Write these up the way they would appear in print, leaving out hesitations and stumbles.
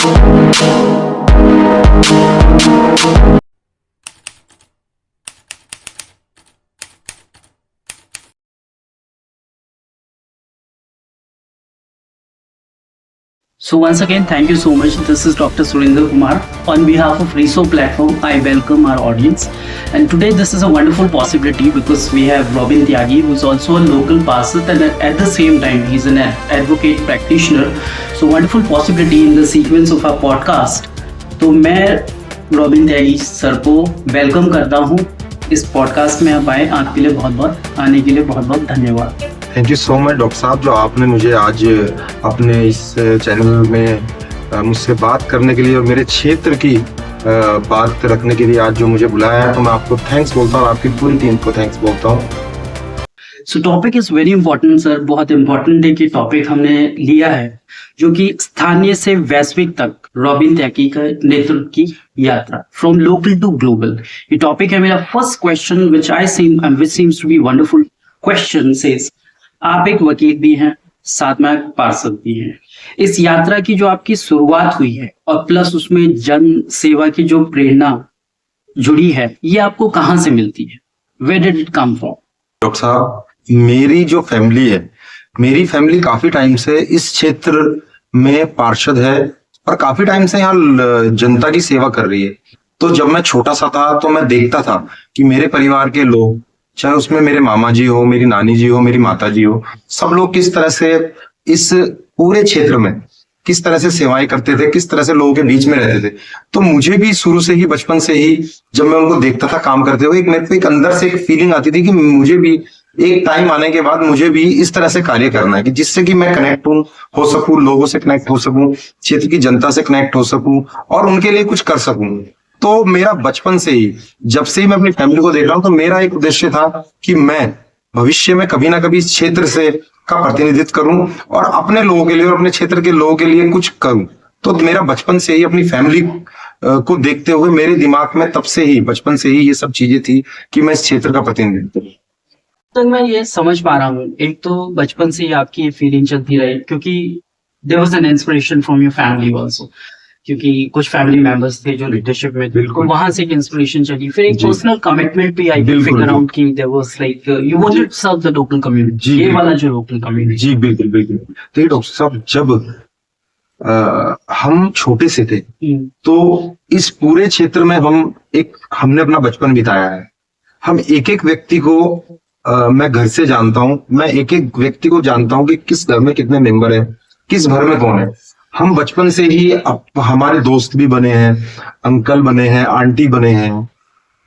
So once again, thank you so much. This is Dr. Surinder Kumar. On behalf of Reso platform, I welcome our audience. And today this is a wonderful possibility because we have Robin Tyagi, who is also a local pastor, and at the same time, he's an advocate practitioner. So wonderful possibility in the sequence of our podcast. तो मैं robin त्यागी sir को welcome करता हूँ इस podcast में। आप आए, आपके लिए बहुत बहुत आने के लिए बहुत बहुत धन्यवाद। Thank you so much doctor साहब, जो आपने मुझे आज अपने इस चैनल में मुझसे बात करने के लिए और मेरे क्षेत्र की बात रखने के लिए आज जो मुझे बुलाया है, तो मैं आपको थैंक्स बोलता हूँ और आपकी पूरी टीम को थैंक्स बोलता हूँ। सो topic is very important sir, बहुत इंपॉर्टेंट है कि टॉपिक हमने लिया है जो कि स्थानीय से वैश्विक तक रॉबिन त्यागी का नेतृत्व की यात्रा, फ्रॉम लोकल टू ग्लोबल। ये टॉपिक है। मेरा first question which seems to be wonderful question says, आप एक वकील भी हैं, साथ में पार्षद भी हैं। इस यात्रा की जो आपकी शुरुआत हुई है और प्लस उसमें जन सेवा की जो प्रेरणा जुड़ी है, ये आपको कहाँ से मिलती है? Where did it come from? Doctor साहब, मेरी जो फैमिली है, मेरी फैमिली काफी टाइम से इस क्षेत्र में पार्षद है और काफी टाइम से यहाँ जनता की सेवा कर रही है। तो जब मैं छोटा सा था तो मैं देखता था कि मेरे परिवार के लोग, चाहे उसमें मेरे मामा जी हो, मेरी नानी जी हो, मेरी माता जी हो, सब लोग किस तरह से इस पूरे क्षेत्र में किस तरह से सेवाएं करते थे, किस तरह से लोगों के बीच में रहते थे। तो मुझे भी शुरू से ही, बचपन से ही जब मैं उनको देखता था काम करते हुए, मेरे को एक अंदर से एक फीलिंग आती थी कि मुझे भी एक टाइम आने के बाद मुझे भी इस तरह से कार्य करना है कि जिससे कि मैं कनेक्ट हो सकूं, लोगों से कनेक्ट हो सकूं, क्षेत्र की जनता से कनेक्ट हो सकूं और उनके लिए कुछ कर सकूं। तो मेरा बचपन से ही, जब से ही मैं अपनी फैमिली को देख रहा हूं, तो मेरा एक उद्देश्य था कि मैं भविष्य में कभी ना कभी इस क्षेत्र से का प्रतिनिधित्व करूं और अपने लोगों के लिए और अपने क्षेत्र के लोगों के लिए कुछ करूं। तो मेरा बचपन से ही अपनी फैमिली को देखते हुए मेरे दिमाग में तब से ही, बचपन से ही ये सब चीजें थी कि मैं इस क्षेत्र का प्रतिनिधित्व करूं। तो मैं ये समझ पा रहा हूँ, एक तो बचपन से ही आपकी ये फीलिंग चलती रही, क्योंकि there was an inspiration from your family also, क्योंकि कुछ फैमिली मेंबर्स थे जो लीडरशिप में थे, तो वहां से एक इंस्पिरेशन चली। फिर एक पर्सनल कमिटमेंट भी आई कैन फिगर आउट कि there was like you wanted to serve the local community, ये वाला जो लोकल कम्युनिटी। जी बिल्कुल बिल्कुल। तो डॉक्टर साहब, जब हम छोटे से थे तो इस पूरे क्षेत्र में हमने अपना बचपन बिताया है। हम एक एक व्यक्ति को मैं घर से जानता हूँ, मैं एक एक व्यक्ति को जानता हूँ कि किस घर में कितने मेंबर हैं, किस घर में कौन है। हम बचपन से ही हमारे दोस्त भी बने हैं, अंकल बने हैं, आंटी बने हैं,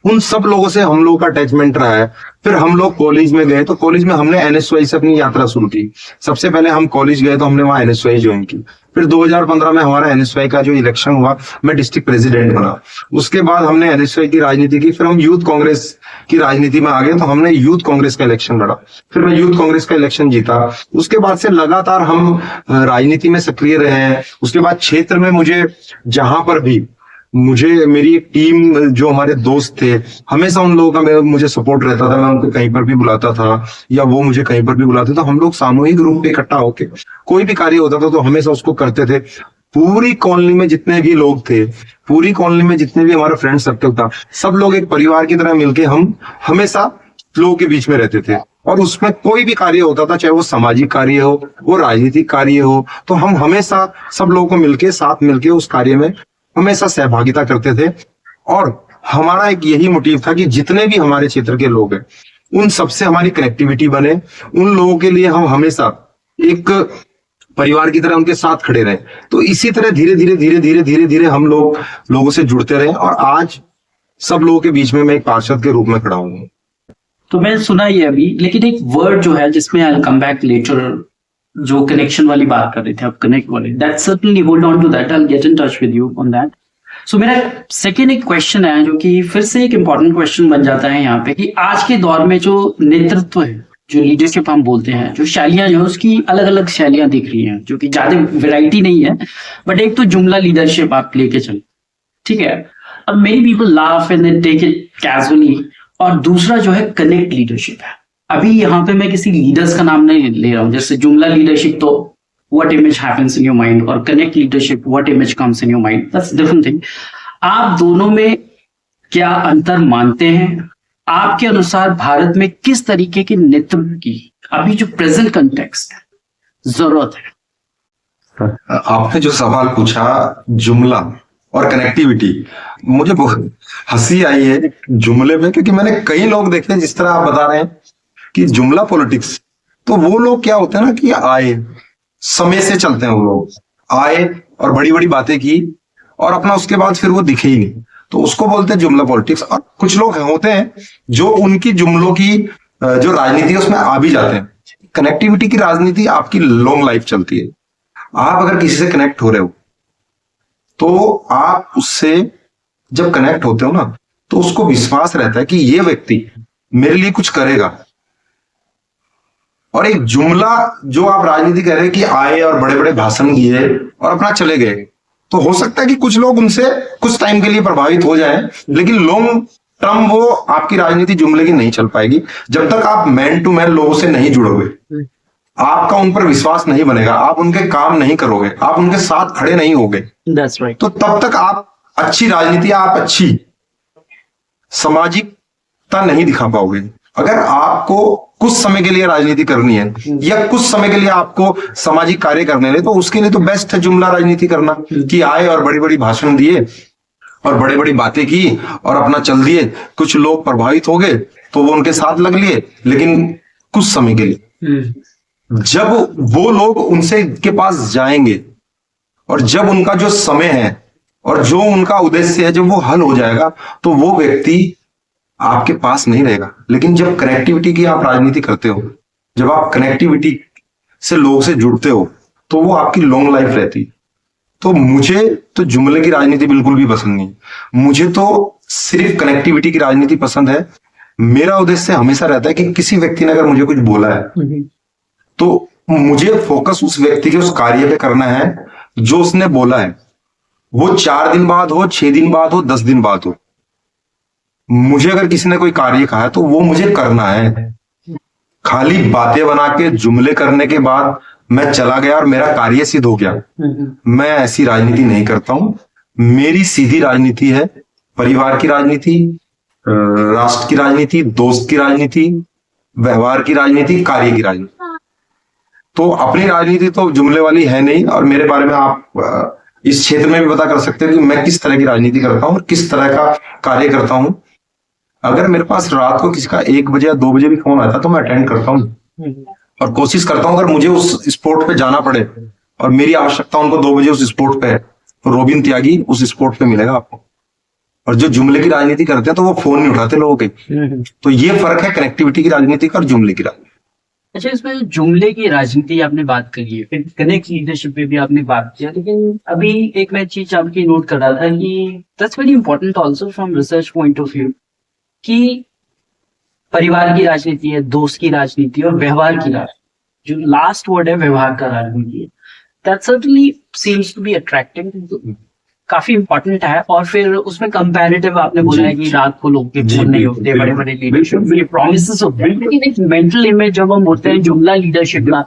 उन सब लोगों से हम लोगों का अटैचमेंट रहा है। फिर हम लोग कॉलेज में गए तो कॉलेज में हमने एनएसवाई से अपनी यात्रा शुरू की। सबसे पहले हम कॉलेज गए तो हमने वहां एनएसवाई ज्वाइन की। फिर 2015 में हमारा एनएसवाई का जो इलेक्शन हुआ, मैं डिस्ट्रिक्ट प्रेसिडेंट बना। उसके बाद हमने एनएसवाई की राजनीति की। फिर हम यूथ कांग्रेस की राजनीति में आ गए तो हमने यूथ कांग्रेस का इलेक्शन लड़ा। फिर मैं यूथ कांग्रेस का इलेक्शन जीता। उसके बाद से लगातार हम राजनीति में सक्रिय रहे हैं। उसके बाद क्षेत्र में जहां पर भी मेरी एक टीम, जो हमारे दोस्त थे, हमेशा उन लोगों का मुझे सपोर्ट रहता था। मैं उनको कहीं पर भी बुलाता था या वो मुझे कहीं पर भी बुलाते, तो हम लोग सामूहिक रूप में इकट्ठा होके कोई भी कार्य होता था तो हमेशा उसको करते थे। पूरी कॉलोनी में जितने भी लोग थे, पूरी कॉलोनी में जितने भी हमारा फ्रेंड सर्कल था, सब लोग एक परिवार की तरह मिलके हम हमेशा लोगों के बीच में रहते थे। और उसमें कोई भी कार्य होता था, चाहे वो सामाजिक कार्य हो, वो राजनीतिक कार्य हो, तो हम हमेशा सब लोगों को मिलके, साथ मिलके उस कार्य में हमेशा सहभागिता करते थे। और हमारा एक यही मोटिव था कि जितने भी हमारे क्षेत्र के लोग हैं, उन सबसे हमारी कनेक्टिविटी बने। उन लोगों के लिए हम हमेशा एक परिवार की तरह उनके साथ खड़े रहे। तो इसी तरह धीरे धीरे हम लोगों से जुड़ते रहे और आज सब लोगों के बीच में मैं एक पार्षद के रूप में खड़ा हूँ। तो मैं सुना ये अभी, लेकिन एक वर्ड जो है जिसमें I will come back later, जो कनेक्शन वाली बात कर रहे थे आप, कनेक्ट वाले, that certainly hold on to that, I will get in touch with you on that. So मेरा सेकेंड एक क्वेश्चन है जो कि फिर से एक इंपॉर्टेंट क्वेश्चन बन जाता है यहाँ पे, कि आज के दौर में जो नेतृत्व है, जो लीडरशिप हम बोलते हैं, जो शैलियां जो है उसकी अलग अलग शैलियां दिख रही हैं, जो कि ज्यादा वैरायटी नहीं है, बट एक तो जुमला लीडरशिप आप लेके चलो, ठीक है। अब many people laugh and they take it casually, और दूसरा जो है कनेक्ट लीडरशिप है। अभी यहाँ पे मैं किसी लीडर्स का नाम नहीं ले रहा हूँ, जैसे जुमला लीडरशिप तो what image happens in your mind, or connect leadership, what image comes in your mind. That's a different thing. आप दोनों में क्या अंतर मानते हैं? आपके अनुसार भारत में किस तरीके के नेतृत्व की अभी जो प्रेजेंट कंटेक्स्ट है जरूरत है? आपने जो सवाल पूछा जुमला और कनेक्टिविटी, मुझे बहुत हंसी आई है जुमले में, क्योंकि मैंने कई लोग देखे जिस तरह आप बता रहे हैं कि जुमला पॉलिटिक्स, तो वो लोग क्या होते हैं ना कि आए समय से चलते हैं, वो लोग आए और बड़ी बड़ी बातें की और अपना उसके बाद फिर वो दिखे ही नहीं, तो उसको बोलते हैं जुमला पॉलिटिक्स। और कुछ लोग होते हैं जो उनकी जुमलों की जो राजनीति है उसमें आ भी जाते हैं। कनेक्टिविटी की राजनीति आपकी लॉन्ग लाइफ चलती है। आप अगर किसी से कनेक्ट हो रहे हो तो आप उससे जब कनेक्ट होते हो ना, तो उसको विश्वास रहता है कि ये व्यक्ति मेरे लिए कुछ करेगा। और एक जुमला जो आप राजनीति कह रहे हैं कि आए और बड़े बड़े भाषण दिए और अपना चले गए, तो हो सकता है कि कुछ लोग उनसे कुछ टाइम के लिए प्रभावित हो जाएं, लेकिन लॉन्ग टर्म वो आपकी राजनीति जुमले की नहीं चल पाएगी जब तक आप मैन टू मैन लोगों से नहीं जुड़ोगे। आपका उन पर विश्वास नहीं बनेगा, आप उनके काम नहीं करोगे, आप उनके साथ खड़े नहीं होगे। That's right. तो तब तक आप अच्छी राजनीति, आप अच्छी सामाजिकता नहीं दिखा पाओगे। अगर आपको कुछ समय के लिए राजनीति करनी है या कुछ समय के लिए आपको सामाजिक कार्य करने लिए, तो उसके लिए तो बेस्ट है जुमला राजनीति करना, कि आए और बड़ी बड़ी भाषण दिए और बड़ी बड़ी बातें की और अपना चल दिए। कुछ लोग प्रभावित हो गए तो वो उनके साथ लग लिए, लेकिन कुछ समय के लिए। जब वो लोग उनसे के पास जाएंगे और जब उनका जो समय है और जो उनका उद्देश्य है जब वो हल हो जाएगा, तो वो व्यक्ति आपके पास नहीं रहेगा। लेकिन जब कनेक्टिविटी की आप राजनीति करते हो, जब आप कनेक्टिविटी से लोगों से जुड़ते हो, तो वो आपकी लॉन्ग लाइफ रहती है। तो मुझे तो जुमले की राजनीति बिल्कुल भी पसंद नहीं, मुझे तो सिर्फ कनेक्टिविटी की राजनीति पसंद है। मेरा उद्देश्य हमेशा रहता है कि किसी व्यक्ति ने अगर मुझे कुछ बोला है तो मुझे फोकस उस व्यक्ति के उस कार्य पे करना है जो उसने बोला है। वो 4 दिन बाद हो, 6 दिन बाद हो, 10 दिन बाद हो, मुझे अगर किसी ने कोई कार्य कहा है तो वो मुझे करना है। खाली बातें बना के जुमले करने के बाद मैं चला गया और मेरा कार्य सिद्ध हो गया, मैं ऐसी राजनीति नहीं करता हूं। मेरी सीधी राजनीति है परिवार की राजनीति, राष्ट्र की राजनीति, दोस्त की राजनीति, व्यवहार की राजनीति, कार्य की राजनीति। तो अपनी राजनीति तो जुमले वाली है नहीं। और मेरे बारे में आप इस क्षेत्र में भी पता कर सकते हैं कि मैं किस तरह की राजनीति करता हूँ और किस तरह का कार्य करता हूँ। अगर मेरे पास रात को किसी का 1 बजे या 2 बजे भी फोन आता तो मैं अटेंड करता हूँ और कोशिश करता हूँ, अगर मुझे उस स्पोर्ट पे जाना पड़े और मेरी आवश्यकता उनको 2 बजे उस स्पोर्ट पे है, तो रोबिन त्यागी उस स्पोर्ट पे मिलेगा आपको। और जो जुमले की राजनीति करते हैं तो वो फोन नहीं उठाते लोगों के। तो ये फर्क है कनेक्टिविटी की राजनीति का और जुमले की राजनीति। अच्छा, इसमें जुमले की राजनीति आपने बात करी है, फिर कनेक्ट लीडरशिप पे भी आपने बात किया, लेकिन अभी एक मैं चीज आपकी नोट कर रहा था कि that's very important also from research point of view, कि परिवार की राजनीति है, दोस्त की राजनीति और व्यवहार की राजनीति। जो लास्ट वर्ड है व्यवहार का राजनीति, that certainly seems to be attractive, काफी इंपॉर्टेंट है। और फिर उसमें कंपैरेटिव आपने बोला है कि रात को लोग के फोन नहीं होते, बड़े बड़े लीडरशिप ये प्रोमिसेस होते हैं, लेकिन एक मेंटल इमेज जब हम होते हैं जुमला लीडरशिप का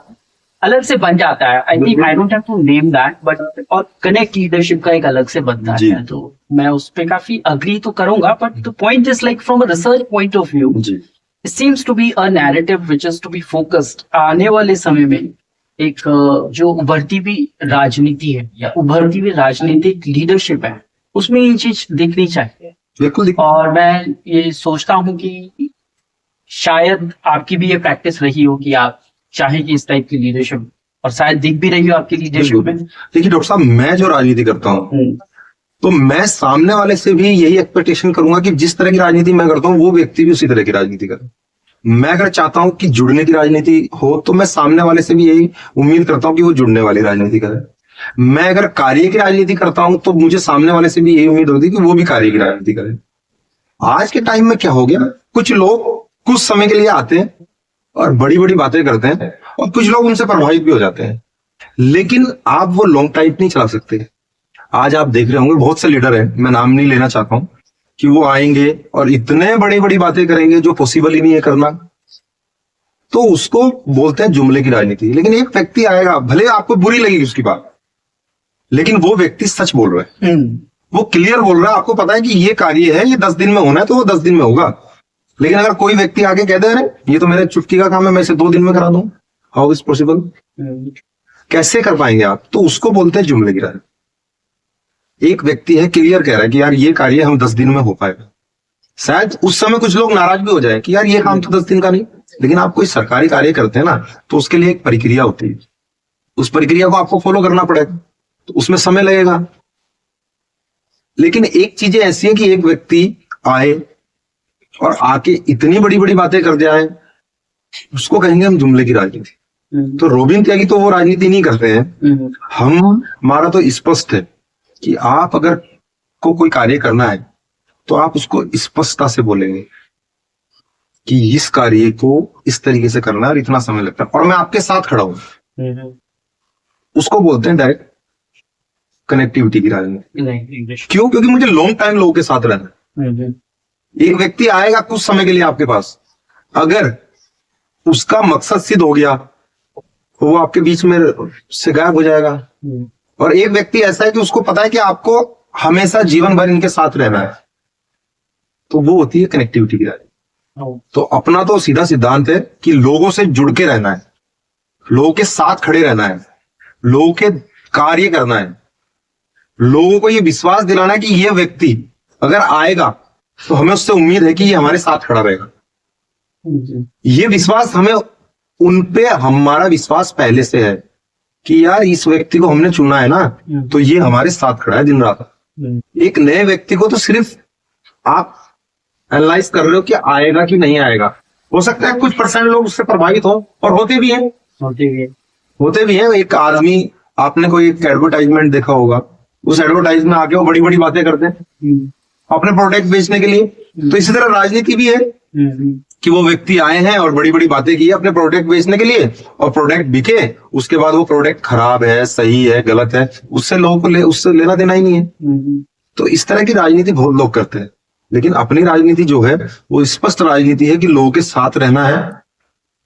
अलग से बन जाता है। I think I don't have to name that, but और कनेक्ट लीडरशिप का एक अलग से बनता है। तो मैं उस पर काफी अग्री तो करूंगा, but the point is like from a research point of view it seems to be a narrative which is to be focused. आने वाले समय में एक जो उभरती हुई राजनीति है या उभरती हुई राजनीतिक लीडरशिप है, उसमें ये चीज दिखनी चाहिए। बिल्कुल। और मैं ये सोचता हूँ कि शायद आपकी भी ये प्रैक्टिस रही हो कि आप चाहे कि इस टाइप की लीडरशिप, और शायद दिख भी रही हो आपकी लीडरशिप में। देखिए डॉक्टर साहब, मैं जो राजनीति करता हूँ तो मैं सामने वाले से भी यही एक्सपेक्टेशन करूंगा कि जिस तरह की राजनीति मैं करता हूँ वो व्यक्ति भी उसी तरह की राजनीति करे। मैं अगर चाहता हूं कि जुड़ने की राजनीति हो तो मैं सामने वाले से भी यही उम्मीद करता हूं कि वो जुड़ने वाली राजनीति करे। मैं अगर कार्य की राजनीति करता हूं तो मुझे सामने वाले से भी यही उम्मीद होती है कि वो भी कार्य की राजनीति करे। आज के टाइम में क्या हो गया, कुछ लोग कुछ समय के लिए आते हैं और बड़ी बड़ी बातें करते हैं और कुछ लोग उनसे प्रभावित भी हो जाते हैं, लेकिन आप वो लॉन्ग टाइम नहीं चला सकते। आज आप देख रहे होंगे बहुत से लीडर हैं, मैं नाम नहीं लेना चाहता हूं, कि वो आएंगे और इतने बड़ी बड़ी बातें करेंगे जो पॉसिबल ही नहीं है करना। तो उसको बोलते हैं जुमले की राजनीति। लेकिन एक व्यक्ति आएगा, भले आपको बुरी लगेगी उसकी बात, लेकिन वो व्यक्ति सच बोल रहा है, वो क्लियर बोल रहा है, आपको पता है कि ये कार्य है, ये 10 दिन में होना है, तो वो 10 दिन में होगा। लेकिन अगर कोई व्यक्ति आगे कह दे, अरे ये तो मेरे चुटकी का काम है, मैं इसे 2 दिन में करा दूं, हाउ इज पॉसिबल, कैसे कर पाएंगे आप? तो उसको बोलते हैं जुमले की राजनीति। एक व्यक्ति है, क्लियर कह रहा है कि यार ये कार्य हम 10 दिन में हो पाएगा। शायद उस समय कुछ लोग नाराज भी हो जाए कि यार ये काम तो 10 दिन का नहीं, लेकिन आप कोई सरकारी कार्य करते हैं ना, तो उसके लिए एक प्रक्रिया होती है, उस प्रक्रिया को आपको फॉलो करना पड़ेगा, तो उसमें समय लगेगा। लेकिन एक चीजें ऐसी है कि एक व्यक्ति आए और आके इतनी बड़ी बड़ी बातें कर जाए, उसको कहेंगे हम जुमले की राजनीति। तो रोबिन त्यागी तो वो राजनीति नहीं करते हैं। हमारा तो स्पष्ट है कि आप अगर को कोई कार्य करना है तो आप उसको स्पष्टता से बोलेंगे कि इस कार्य को इस तरीके से करना है और इतना समय लगता है और मैं आपके साथ खड़ा हूं। उसको बोलते हैं डायरेक्ट कनेक्टिविटी की राजनीति। क्यों? क्योंकि मुझे लॉन्ग टाइम लोगों के साथ रहना है। एक व्यक्ति आएगा कुछ समय के लिए आपके पास, अगर उसका मकसद सिद्ध हो गया तो वो आपके बीच में से गायब हो जाएगा। और एक व्यक्ति ऐसा है कि उसको पता है कि आपको हमेशा जीवन भर इनके साथ रहना है, तो वो होती है कनेक्टिविटी की राजनीति। तो अपना तो सीधा सिद्धांत है कि लोगों से जुड़ के रहना है, लोगों के साथ खड़े रहना है, लोगों के कार्य करना है, लोगों को ये विश्वास दिलाना है कि ये व्यक्ति अगर आएगा तो हमें उससे उम्मीद है कि ये हमारे साथ खड़ा रहेगा। ये विश्वास हमें उन पे, हमारा विश्वास पहले से है कि यार इस व्यक्ति को हमने चुना है ना, तो ये हमारे साथ खड़ा है दिन रात। एक नए व्यक्ति को तो सिर्फ आप एनालाइज कर रहे हो कि आएगा कि नहीं आएगा। हो सकता है कुछ % लोग उससे प्रभावित हो, और होते भी हैं। एक आदमी, आपने कोई एक एडवर्टाइजमेंट देखा होगा, उस एडवर्टाइज में आके वो बड़ी बड़ी बातें करते हैं अपने प्रोडक्ट बेचने के लिए। तो इसी तरह राजनीति भी है कि वो व्यक्ति आए हैं और बड़ी बड़ी बातें की है अपने प्रोडक्ट बेचने के लिए, और प्रोडक्ट बिके, उसके बाद वो प्रोडक्ट खराब है, सही है, गलत है, उससे लोगों को उससे लेना देना ही नहीं है। तो इस तरह की राजनीति बहुत लोग करते हैं। लेकिन अपनी राजनीति जो है वो स्पष्ट राजनीति है कि लोगों के साथ रहना है,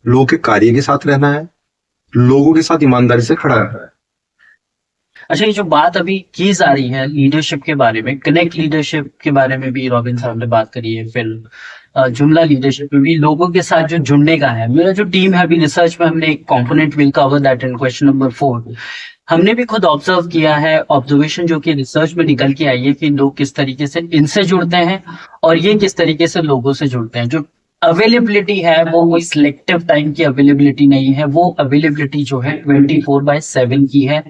लोगों के कार्य के साथ रहना है, लोगों के साथ ईमानदारी से खड़ा रहना है। अच्छा, ये जो बात अभी की जा रही है लीडरशिप के बारे में, कनेक्ट लीडरशिप के बारे में भी रॉबिन साहब ने बात करी है, फिर जुमला लीडरशिप में भी लोगों के साथ जो जुड़ने का है। मेरा जो टीम है अभी रिसर्च में, हमने एक component will cover that in question number 4। हमने भी खुद ऑब्जर्व किया है, ऑब्जर्वेशन जो कि रिसर्च में निकल के आई है कि लोग किस तरीके से इनसे जुड़ते हैं और ये किस तरीके से लोगों से जुड़ते हैं। जो अवेलेबिलिटी है वो कोई सिलेक्टिव टाइम की अवेलेबिलिटी नहीं है, वो अवेलेबिलिटी जो है 24/7 की है।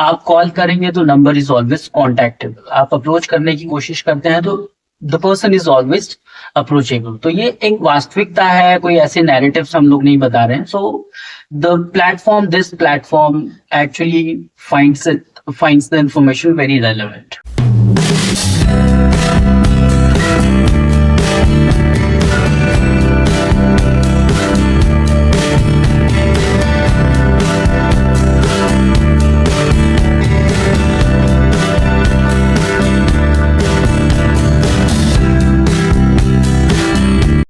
आप कॉल करेंगे तो नंबर इज ऑलवेज कॉन्टेक्टेबल, आप अप्रोच करने की कोशिश करते हैं तो the person is always approachable. तो ये एक वास्तविकता है, कोई ऐसे नैरेटिव्स हम लोग नहीं बता रहे हैं। So this platform actually finds the information very relevant.